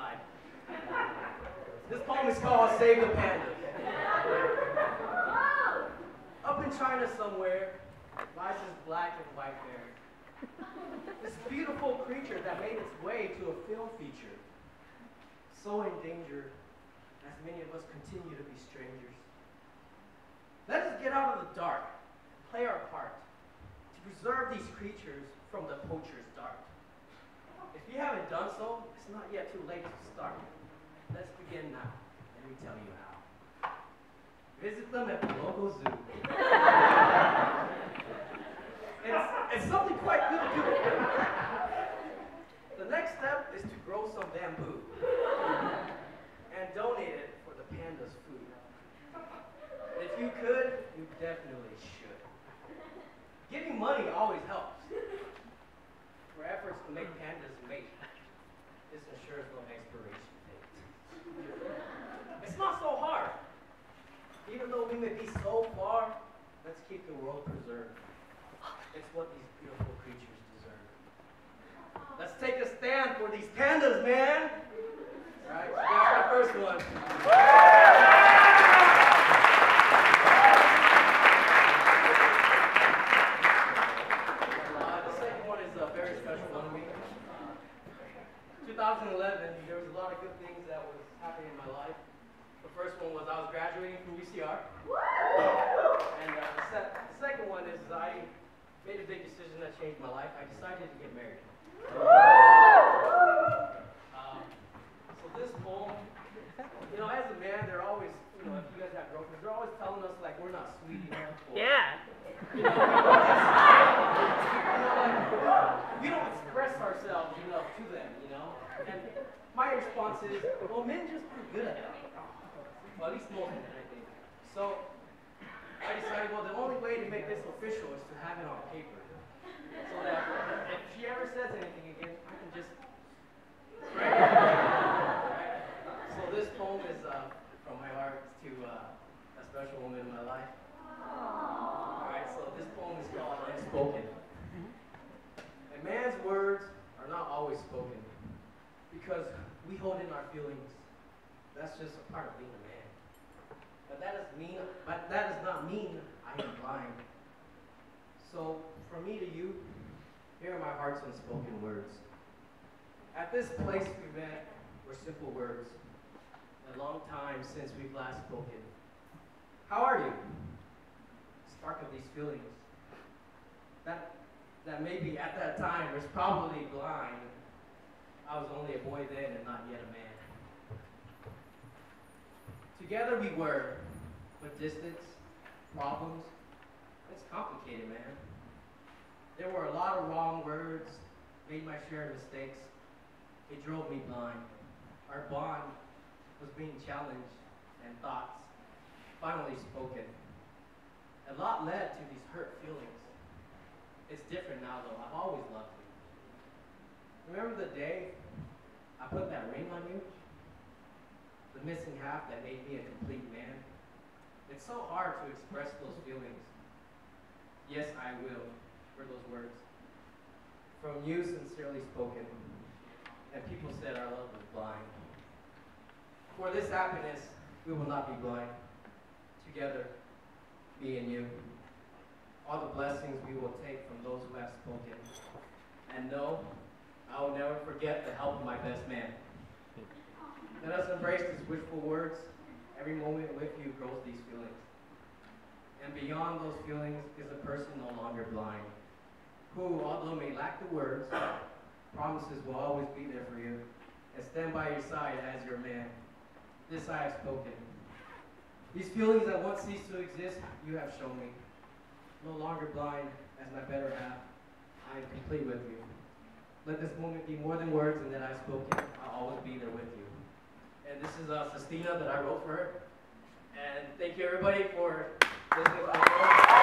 life. This poem is called Save the Pandas. Up in China somewhere lies this black and white bear. This beautiful creature that made its way to a film feature. So in danger, as many of us continue to be strangers. Let us get out of the dark, play our part, to preserve these creatures from the poacher's dart. If you haven't done so, it's not yet too late to start. Let's begin now. Let me tell you how. Visit them at the local zoo. It's something quite good to do. The next step is to grow some bamboo and donate it for the pandas' food. If you could, you definitely should. Giving money always helps. For efforts to make pandas mate, this ensures no expiration date. It's not so hard. Even though we may be so far, let's keep the world preserved. It's what these beautiful creatures deserve. Let's take a stand for these pandas, man! Alright, that's my first one. The second one is a very special one to me. 2011, there was a lot of good things that was happening in my life. The first one was I was graduating from UCR. And the second one is I made a big decision that changed my life. I decided to get married. So this poem, you know, as a man, they're always, you know, if you guys have girlfriends, they're always telling us like we're not sweet enough. Yeah. You know, we don't express ourselves enough to them, you know. And my response is, well, men just aren't good at that. Well, at least most men, I think. So I decided, well, the only way to make this official is to have it on paper. So that if she ever says anything again, I can just write it. Right? So this poem is from my heart to a special woman in my life. Alright, so this poem is called Unspoken. A man's words are not always spoken because we hold in our feelings. That's just a part of being a man. But that does not mean I am blind. So, from me to you, here are my heart's unspoken words. At this place we met were simple words. A long time since we've last spoken. How are you? Spark of these feelings. That maybe at that time was probably blind. I was only a boy then and not yet a man. Together we were, but distance, problems, it's complicated, man. There were a lot of wrong words, made my share of mistakes. It drove me blind. Our bond was being challenged and thoughts finally spoken. A lot led to these hurt feelings. It's different now though, I've always loved you. Remember the day I put that ring on you? The missing half that made me a complete man. It's so hard to express those feelings. Yes, I will, were those words. From you, sincerely spoken. And people said our love was blind. For this happiness, we will not be blind. Together, me and you. All the blessings we will take from those who have spoken. And no, I will never forget the help of my best man. Let us embrace these wishful words. Every moment with you grows these feelings. And beyond those feelings is a person no longer blind, who, although may lack the words, promises will always be there for you and stand by your side as your man. This I have spoken. These feelings that once ceased to exist, you have shown me. No longer blind as my better half, I am complete with you. Let this moment be more than words and that I've spoken. I'll always be there with you. And this is Sestina that I wrote for her. And thank you everybody for listening to my poem.